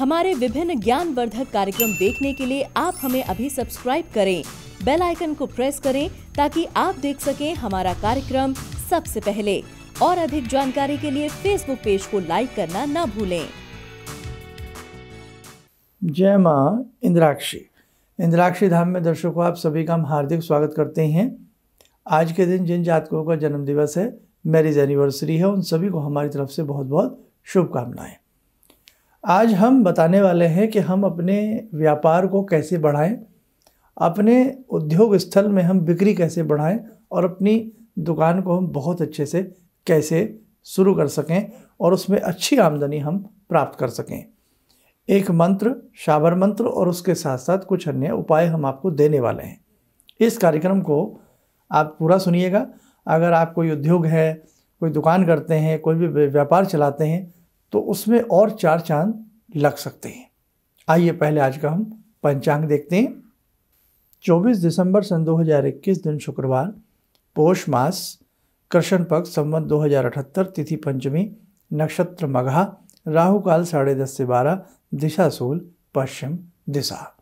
हमारे विभिन्न ज्ञानवर्धक कार्यक्रम देखने के लिए आप हमें अभी सब्सक्राइब करें, बेल आइकन को प्रेस करें ताकि आप देख सकें हमारा कार्यक्रम सबसे पहले। और अधिक जानकारी के लिए फेसबुक पेज को लाइक करना ना भूलें। जय माँ इंद्राक्षी। इंद्राक्षी धाम में दर्शकों आप सभी का हम हार्दिक स्वागत करते हैं। आज के दिन जिन जातकों का जन्म दिवस है, मैरिज एनिवर्सरी है, उन सभी को हमारी तरफ से बहुत बहुत शुभकामनाएं। आज हम बताने वाले हैं कि हम अपने व्यापार को कैसे बढ़ाएं, अपने उद्योग स्थल में हम बिक्री कैसे बढ़ाएं और अपनी दुकान को हम बहुत अच्छे से कैसे शुरू कर सकें और उसमें अच्छी आमदनी हम प्राप्त कर सकें। एक मंत्र, शाबर मंत्र और उसके साथ साथ कुछ अन्य उपाय हम आपको देने वाले हैं। इस कार्यक्रम को आप पूरा सुनिएगा। अगर आप कोई उद्योग है, कोई दुकान करते हैं, कोई भी व्यापार चलाते हैं तो उसमें और 4 चांद लग सकते हैं। आइए पहले आज का हम पंचांग देखते हैं। 24 दिसंबर सन 2021 दिन शुक्रवार, पोष मास, कृष्ण पक्ष, संवत 2078, तिथि पंचमी, नक्षत्र मघा, राहु काल 10:30 से 12, दिशा सूल पश्चिम दिशा।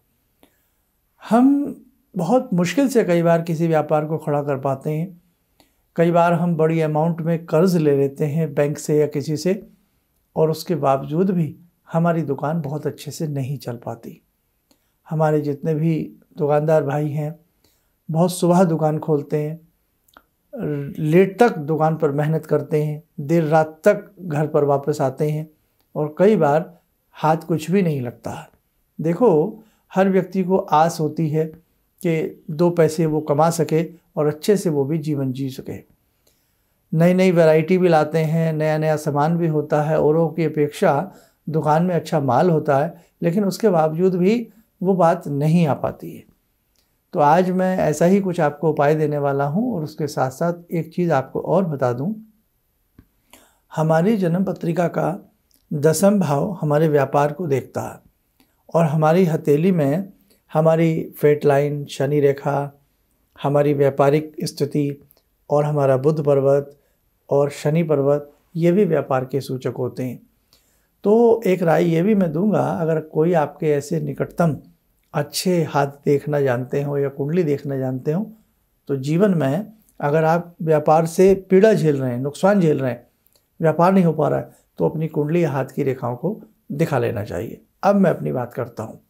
हम बहुत मुश्किल से कई बार किसी व्यापार को खड़ा कर पाते हैं। कई बार हम बड़ी अमाउंट में कर्ज ले लेते हैं बैंक से या किसी से, और उसके बावजूद भी हमारी दुकान बहुत अच्छे से नहीं चल पाती। हमारे जितने भी दुकानदार भाई हैं बहुत सुबह दुकान खोलते हैं, लेट तक दुकान पर मेहनत करते हैं, देर रात तक घर पर वापस आते हैं और कई बार हाथ कुछ भी नहीं लगता। देखो, हर व्यक्ति को आस होती है कि 2 पैसे वो कमा सके और अच्छे से वो भी जीवन जी सके। नई नई वैरायटी भी लाते हैं, नया नया सामान भी होता है, औरों की अपेक्षा दुकान में अच्छा माल होता है, लेकिन उसके बावजूद भी वो बात नहीं आ पाती है। तो आज मैं ऐसा ही कुछ आपको उपाय देने वाला हूँ और उसके साथ साथ एक चीज़ आपको और बता दूँ। हमारी जन्म पत्रिका का 10वां भाव हमारे व्यापार को देखता है और हमारी हथेली में हमारी फेट लाइन, शनि रेखा, हमारी व्यापारिक स्थिति और हमारा बुध पर्वत और शनि पर्वत, ये भी व्यापार के सूचक होते हैं। तो एक राय ये भी मैं दूंगा, अगर कोई आपके ऐसे निकटतम अच्छे हाथ देखना जानते हो या कुंडली देखना जानते हो, तो जीवन में अगर आप व्यापार से पीड़ा झेल रहे हैं, नुकसान झेल रहे हैं, व्यापार नहीं हो पा रहा है, तो अपनी कुंडली या हाथ की रेखाओं को दिखा लेना चाहिए। अब मैं अपनी बात करता हूँ।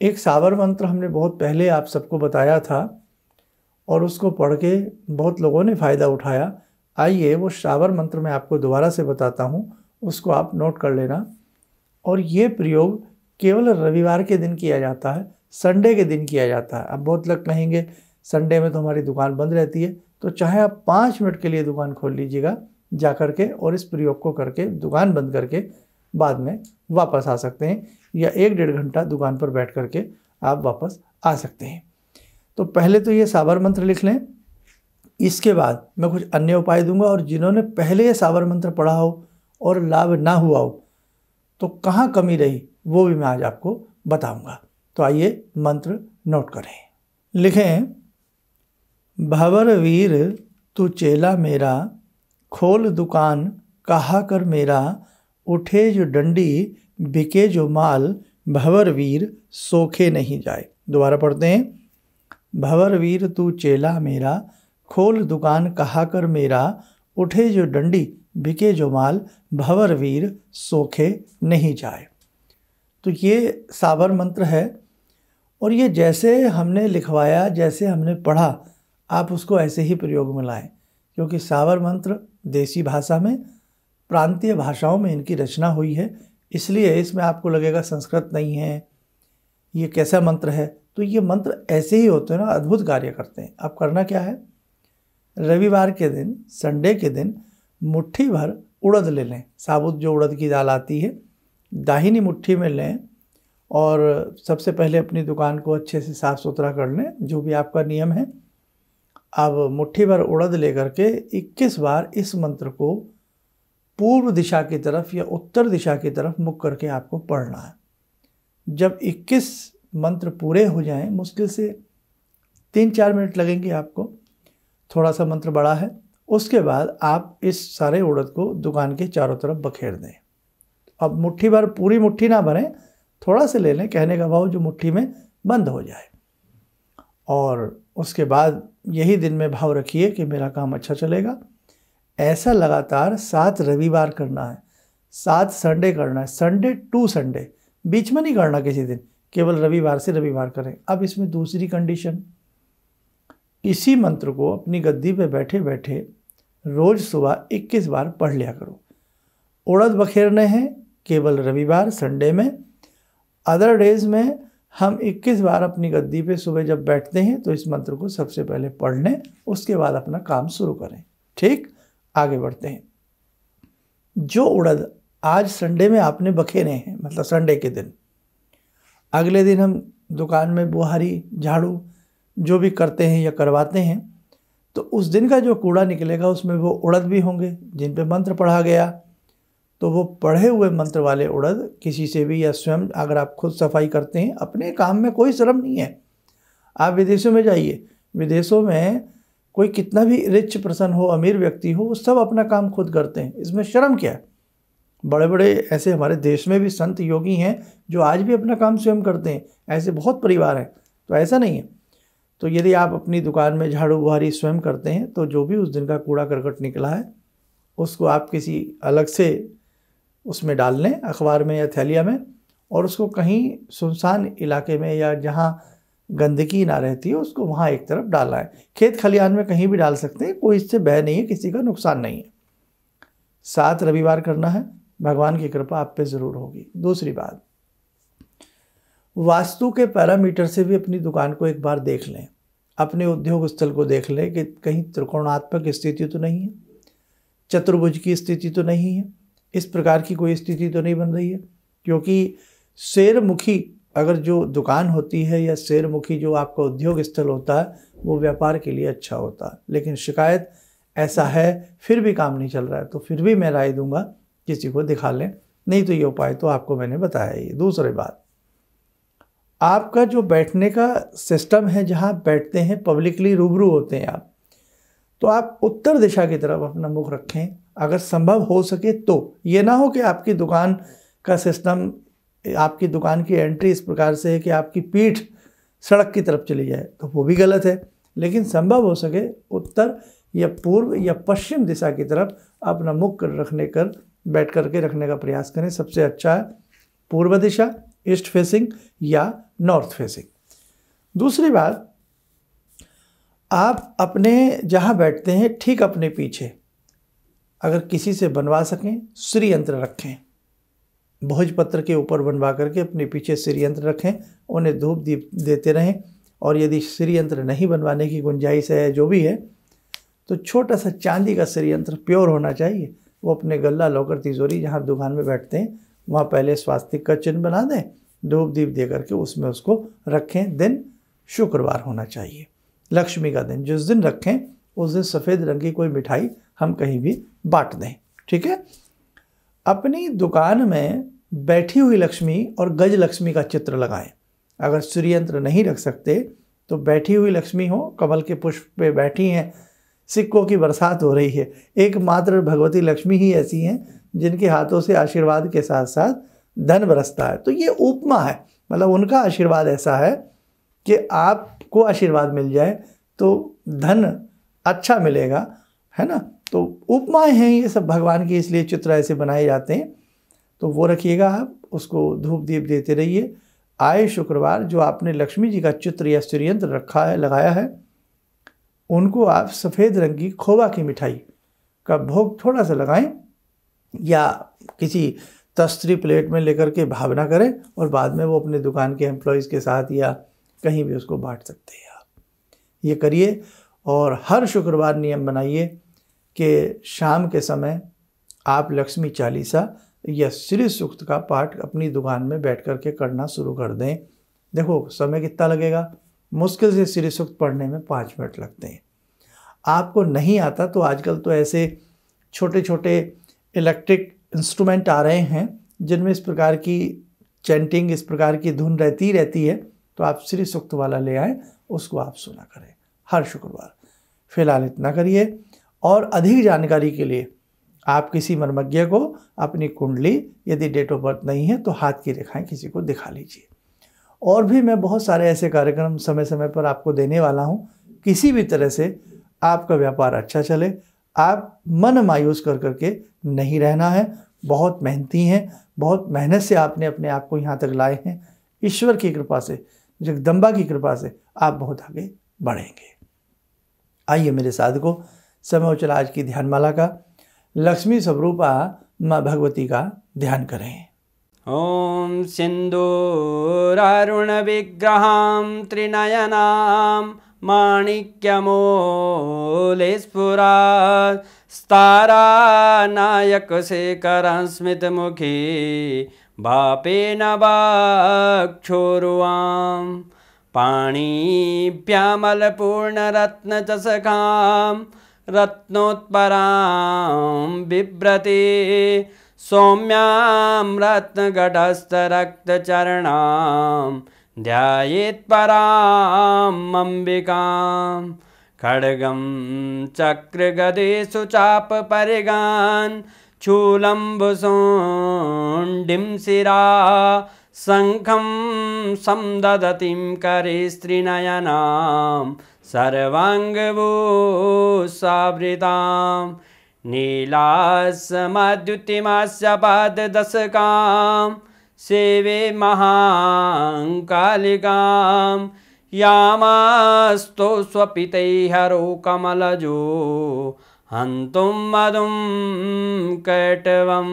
एक साबर मंत्र हमने बहुत पहले आप सबको बताया था और उसको पढ़ के बहुत लोगों ने फ़ायदा उठाया। आइए वो साबर मंत्र मैं आपको दोबारा से बताता हूँ, उसको आप नोट कर लेना। और ये प्रयोग केवल रविवार के दिन किया जाता है, संडे के दिन किया जाता है। अब बहुत लोग कहेंगे संडे में तो हमारी दुकान बंद रहती है, तो चाहे आप 5 मिनट के लिए दुकान खोल लीजिएगा जा कर के, और इस प्रयोग को करके दुकान बंद करके बाद में वापस आ सकते हैं, या 1-1.5 घंटा दुकान पर बैठ करके आप वापस आ सकते हैं। तो पहले तो ये साबर मंत्र लिख लें, इसके बाद मैं कुछ अन्य उपाय दूंगा, और जिन्होंने पहले ये साबर मंत्र पढ़ा हो और लाभ ना हुआ हो तो कहाँ कमी रही वो भी मैं आज आपको बताऊंगा। तो आइए मंत्र नोट करें। लिखें, भंवर वीर तू चेला मेरा, खोल दुकान कहा कर मेरा, उठे जो डंडी बिके जो माल, भंवर वीर सोखे नहीं जाए। दोबारा पढ़ते हैं। भंवर वीर तू चेला मेरा, खोल दुकान कहा कर मेरा, उठे जो डंडी बिके जो माल, भंवर वीर सोखे नहीं जाए। तो ये साबर मंत्र है, और ये जैसे हमने लिखवाया, जैसे हमने पढ़ा, आप उसको ऐसे ही प्रयोग में लाएं, क्योंकि साबर मंत्र देसी भाषा में, प्रांतीय भाषाओं में इनकी रचना हुई है, इसलिए इसमें आपको लगेगा संस्कृत नहीं है, ये कैसा मंत्र है। तो ये मंत्र ऐसे ही होते हैं ना, अद्भुत कार्य करते हैं। अब करना क्या है, रविवार के दिन, संडे के दिन मुट्ठी भर उड़द ले लें। साबुत जो उड़द की दाल आती है, दाहिनी मुट्ठी में लें, और सबसे पहले अपनी दुकान को अच्छे से साफ़ सुथरा कर लें, जो भी आपका नियम है। अब मुट्ठी भर उड़द लेकर के 21 बार इस मंत्र को पूर्व दिशा की तरफ या उत्तर दिशा की तरफ मुख करके आपको पढ़ना है। जब 21 मंत्र पूरे हो जाएं, मुश्किल से 3-4 मिनट लगेंगे आपको, थोड़ा सा मंत्र बड़ा है। उसके बाद आप इस सारे उड़द को दुकान के चारों तरफ बखेर दें। अब मुट्ठी भर, पूरी मुट्ठी ना भरें, थोड़ा सा ले लें, कहने का भाव जो मुट्ठी में बंद हो जाए। और उसके बाद यही दिन में भाव रखिए कि मेरा काम अच्छा चलेगा। ऐसा लगातार 7 रविवार करना है, 7 संडे करना है, संडे टू संडे, बीच में नहीं करना किसी दिन, केवल रविवार से रविवार करें। अब इसमें दूसरी कंडीशन, इसी मंत्र को अपनी गद्दी पे बैठे बैठे रोज सुबह 21 बार पढ़ लिया करो। उड़द बखेरने हैं केवल रविवार संडे में, अदर डेज में हम 21 बार अपनी गद्दी पे सुबह जब बैठते हैं तो इस मंत्र को सबसे पहले पढ़ लें, उसके बाद अपना काम शुरू करें। ठीक, आगे बढ़ते हैं। जो उड़द आज संडे में आपने बखेरे हैं, मतलब संडे के दिन, अगले दिन हम दुकान में बुहारी, झाड़ू जो भी करते हैं या करवाते हैं, तो उस दिन का जो कूड़ा निकलेगा उसमें वो उड़द भी होंगे जिन पे मंत्र पढ़ा गया। तो वो पढ़े हुए मंत्र वाले उड़द किसी से भी, या स्वयं अगर आप खुद सफाई करते हैं, अपने काम में कोई शर्म नहीं है। आप विदेशों में जाइए, विदेशों में कोई कितना भी रिच पर्सन हो, अमीर व्यक्ति हो, वो सब अपना काम खुद करते हैं, इसमें शर्म क्या है। बड़े बड़े ऐसे हमारे देश में भी संत योगी हैं जो आज भी अपना काम स्वयं करते हैं, ऐसे बहुत परिवार हैं। तो ऐसा नहीं है। तो यदि आप अपनी दुकान में झाड़ू बुहारी स्वयं करते हैं तो जो भी उस दिन का कूड़ा करकट निकला है उसको आप किसी अलग से उसमें डाल लें, अखबार में या थैलिया में, और उसको कहीं सुनसान इलाके में या जहाँ गंदगी ना रहती है उसको वहाँ एक तरफ डाला है। खेत खलिहान में कहीं भी डाल सकते हैं, कोई इससे भय नहीं है, किसी का नुकसान नहीं है। 7 रविवार करना है, भगवान की कृपा आप पे ज़रूर होगी। दूसरी बात, वास्तु के पैरामीटर से भी अपनी दुकान को एक बार देख लें, अपने उद्योग स्थल को देख लें कि कहीं त्रिकोणात्मक स्थिति तो नहीं है, चतुर्भुज की स्थिति तो नहीं है, इस प्रकार की कोई स्थिति तो नहीं बन रही है। क्योंकि शेरमुखी अगर जो दुकान होती है या शेरमुखी जो आपका उद्योग स्थल होता है वो व्यापार के लिए अच्छा होता है, लेकिन शिकायत ऐसा है फिर भी काम नहीं चल रहा है, तो फिर भी मैं राय दूंगा किसी को दिखा लें, नहीं तो ये उपाय तो आपको मैंने बताया ही। दूसरी बात, आपका जो बैठने का सिस्टम है, जहाँ बैठते हैं, पब्लिकली रूबरू होते हैं आप, तो आप उत्तर दिशा की तरफ अपना मुख रखें अगर संभव हो सके तो। ये ना हो कि आपकी दुकान का सिस्टम, आपकी दुकान की एंट्री इस प्रकार से है कि आपकी पीठ सड़क की तरफ चली जाए, तो वो भी गलत है। लेकिन संभव हो सके उत्तर या पूर्व या पश्चिम दिशा की तरफ अपना मुख रखने कर बैठ करके रखने का प्रयास करें। सबसे अच्छा है पूर्व दिशा, ईस्ट फेसिंग या नॉर्थ फेसिंग। दूसरी बात, आप अपने जहाँ बैठते हैं ठीक अपने पीछे अगर किसी से बनवा सकें श्री यंत्र रखें, भोजपत्र के ऊपर बनवा करके अपने पीछे श्री यंत्र रखें, उन्हें धूप दीप देते रहें। और यदि श्री यंत्र नहीं बनवाने की गुंजाइश है, जो भी है, तो छोटा सा चांदी का श्री यंत्र प्योर होना चाहिए, वो अपने गल्ला, लॉकर, तिजोरी जहाँ दुकान में बैठते हैं वहाँ पहले स्वास्तिक का चिन्ह बना दें, धूप दीप दे करके उसमें उसको रखें। दिन शुक्रवार होना चाहिए, लक्ष्मी का दिन। जिस दिन रखें उस दिन सफ़ेद रंग की कोई मिठाई हम कहीं भी बांट दें। ठीक है। अपनी दुकान में बैठी हुई लक्ष्मी और गज लक्ष्मी का चित्र लगाएं। अगर श्री यंत्र नहीं रख सकते तो बैठी हुई लक्ष्मी हो, कमल के पुष्प पे बैठी हैं, सिक्कों की बरसात हो रही है। एकमात्र भगवती लक्ष्मी ही ऐसी हैं जिनके हाथों से आशीर्वाद के साथ साथ धन बरसता है। तो ये उपमा है, मतलब उनका आशीर्वाद ऐसा है कि आपको आशीर्वाद मिल जाए तो धन अच्छा मिलेगा, है ना। तो उपमाएं हैं ये सब भगवान की, इसलिए चित्र ऐसे बनाए जाते हैं। तो वो रखिएगा, आप उसको धूप दीप देते रहिए। आए शुक्रवार जो आपने लक्ष्मी जी का चित्र या श्रीयंत्र रखा है, लगाया है, उनको आप सफ़ेद रंग की खोवा की मिठाई का भोग थोड़ा सा लगाएं या किसी तस्तरी प्लेट में लेकर के भावना करें और बाद में वो अपने दुकान के एम्प्लॉयज़ के साथ या कहीं भी उसको बांट सकते हैं। आप ये करिए और हर शुक्रवार नियम बनाइए कि शाम के समय आप लक्ष्मी चालीसा या श्री सूक्त का पाठ अपनी दुकान में बैठ कर के करना शुरू कर दें। देखो समय कितना लगेगा, मुश्किल से श्री सूक्त पढ़ने में 5 मिनट लगते हैं। आपको नहीं आता तो आजकल तो ऐसे छोटे छोटे इलेक्ट्रिक इंस्ट्रूमेंट आ रहे हैं जिनमें इस प्रकार की चैंटिंग, इस प्रकार की धुन रहती है, तो आप श्री सूक्त वाला ले आएँ, उसको आप सुना करें हर शुक्रवार। फिलहाल इतना करिए और अधिक जानकारी के लिए आप किसी मर्मज्ञ को अपनी कुंडली, यदि डेट ऑफ बर्थ नहीं है तो हाथ की रेखाएं किसी को दिखा लीजिए। और भी मैं बहुत सारे ऐसे कार्यक्रम समय समय पर आपको देने वाला हूँ। किसी भी तरह से आपका व्यापार अच्छा चले, आप मन मायूस कर करके नहीं रहना है। बहुत मेहनती हैं, बहुत मेहनत से आपने अपने आप को यहाँ तक लाए हैं। ईश्वर की कृपा से, जगदम्बा की कृपा से आप बहुत आगे बढ़ेंगे। आइए मेरे साधकों, समय हो चला आज की ध्यानमाला का। लक्ष्मी स्वरूपा माँ भगवती का ध्यान करें। ओम सिंदूरारुण विग्रहां त्रिनयनां माणिक्यमूले स्फुरात् स्तारानायकशेखरं स्मितमुखी भापेन वक्षोरुवां पाणिभ्यामलपूर्णरत्नचषकां रत्नोत्परां बिभ्रति सौम्यां रत्नगटस्थरक्तचरणां ध्यायेत् पराम् अम्बिकां खड्गं चक्रगदेषु चापपरिगान् चूलम्बुसुण्डिं शिरा शङ्खं समदधतीं करे स्त्रीनयनां सर्वाङ्गभूषावृतां नीलासमद्युतिमास्य पाददशकां सेवे महाकालिकां यामास्तो स्वपितैहरो कमलजो हन्तुं मधुं कैटवं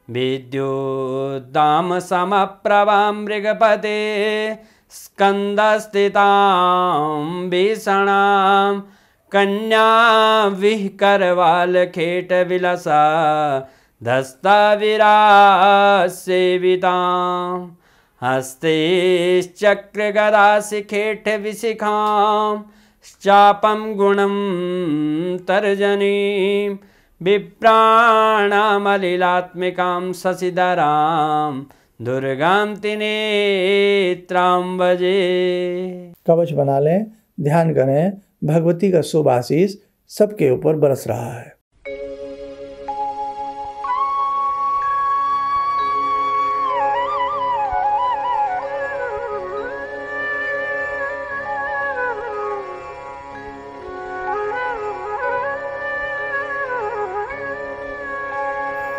विद्युद्दामसमप्रभां मृगपते स्कन्दस्थितां भीषणां कन्या विहकरवालखेटविलसा धस्ताविरासेवितां हस्तेश्चक्रगदाशिखेटविशिखां चापं गुणं तर्जनीं विप्राणामलिलात्मिकां शशिधरां दुर्गां त्रिनेत्रां भजे। कवच बना लें, ध्यान करें, भगवती का शुभ आशीष सबके ऊपर बरस रहा है।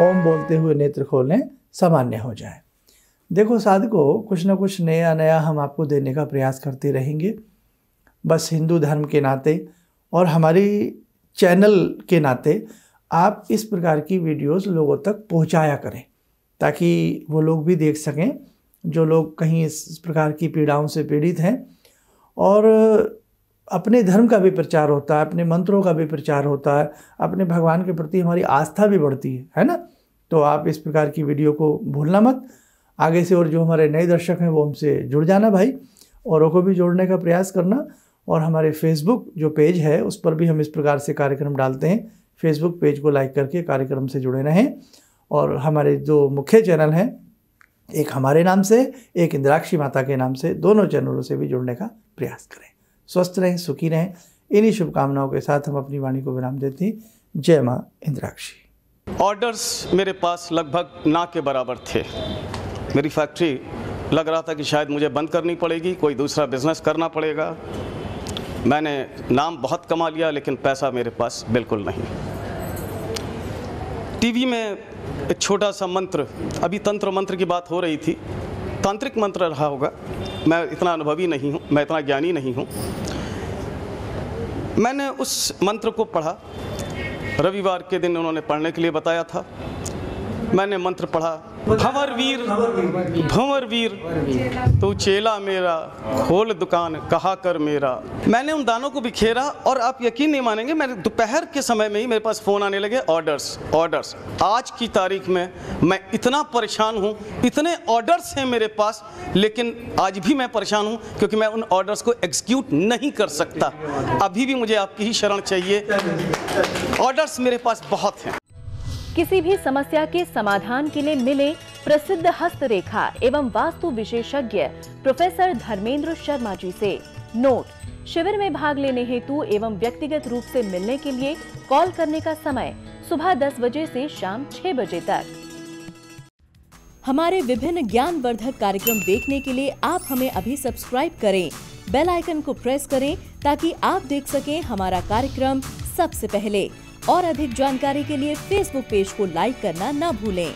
ओम बोलते हुए नेत्र खोलें, सामान्य हो जाए। देखो साधकों, कुछ ना कुछ नया नया हम आपको देने का प्रयास करते रहेंगे। बस हिंदू धर्म के नाते और हमारी चैनल के नाते आप इस प्रकार की वीडियोस लोगों तक पहुंचाया करें, ताकि वो लोग भी देख सकें जो लोग कहीं इस प्रकार की पीड़ाओं से पीड़ित हैं। और अपने धर्म का भी प्रचार होता है, अपने मंत्रों का भी प्रचार होता है, अपने भगवान के प्रति हमारी आस्था भी बढ़ती है ना। तो आप इस प्रकार की वीडियो को भूलना मत आगे से। और जो हमारे नए दर्शक हैं वो हमसे जुड़ जाना भाई, औरों को भी जोड़ने का प्रयास करना। और हमारे फेसबुक जो पेज है उस पर भी हम इस प्रकार से कार्यक्रम डालते हैं। फेसबुक पेज को लाइक करके कार्यक्रम से जुड़े रहें। और हमारे जो मुख्य चैनल हैं, एक हमारे नाम से, एक इंद्राक्षी माता के नाम से, दोनों चैनलों से भी जुड़ने का प्रयास करें। स्वस्थ रहें, सुखी रहें। इन्हीं शुभकामनाओं के साथ हम अपनी वाणी को विराम देते हैं। जय माँ इंद्राक्षी। ऑर्डर्स मेरे पास लगभग ना के बराबर थे। मेरी फैक्ट्री लग रहा था कि शायद मुझे बंद करनी पड़ेगी, कोई दूसरा बिजनेस करना पड़ेगा। मैंने नाम बहुत कमा लिया, लेकिन पैसा मेरे पास बिल्कुल नहीं। टीवी में एक छोटा सा मंत्र, अभी तंत्र मंत्र की बात हो रही थी, तांत्रिक मंत्र रहा होगा, मैं इतना अनुभवी नहीं हूँ, मैं इतना ज्ञानी नहीं हूँ। मैंने उस मंत्र को पढ़ा, रविवार के दिन उन्होंने पढ़ने के लिए बताया था। मैंने मंत्र पढ़ा, भंवर वीर तू चेला मेरा, खोल दुकान कहा कर मेरा। मैंने उन दानों को बिखेरा और आप यकीन नहीं मानेंगे, मैंने दोपहर के समय में ही मेरे पास फ़ोन आने लगे, ऑर्डर्स। आज की तारीख में मैं इतना परेशान हूँ, इतने ऑर्डर्स हैं मेरे पास, लेकिन आज भी मैं परेशान हूँ क्योंकि मैं उन ऑर्डर्स को एग्जीक्यूट नहीं कर सकता। अभी भी मुझे आपकी ही शरण चाहिए। ऑर्डर्स मेरे पास बहुत हैं। किसी भी समस्या के समाधान के लिए मिले प्रसिद्ध हस्तरेखा एवं वास्तु विशेषज्ञ प्रोफेसर धर्मेंद्र शर्मा जी से। नोट: शिविर में भाग लेने हेतु एवं व्यक्तिगत रूप से मिलने के लिए कॉल करने का समय सुबह 10 बजे से शाम 6 बजे तक। हमारे विभिन्न ज्ञानवर्धक कार्यक्रम देखने के लिए आप हमें अभी सब्सक्राइब करें, बेल आइकन को प्रेस करें ताकि आप देख सकें हमारा कार्यक्रम सबसे पहले। और अधिक जानकारी के लिए फेसबुक पेज को लाइक करना न भूलें।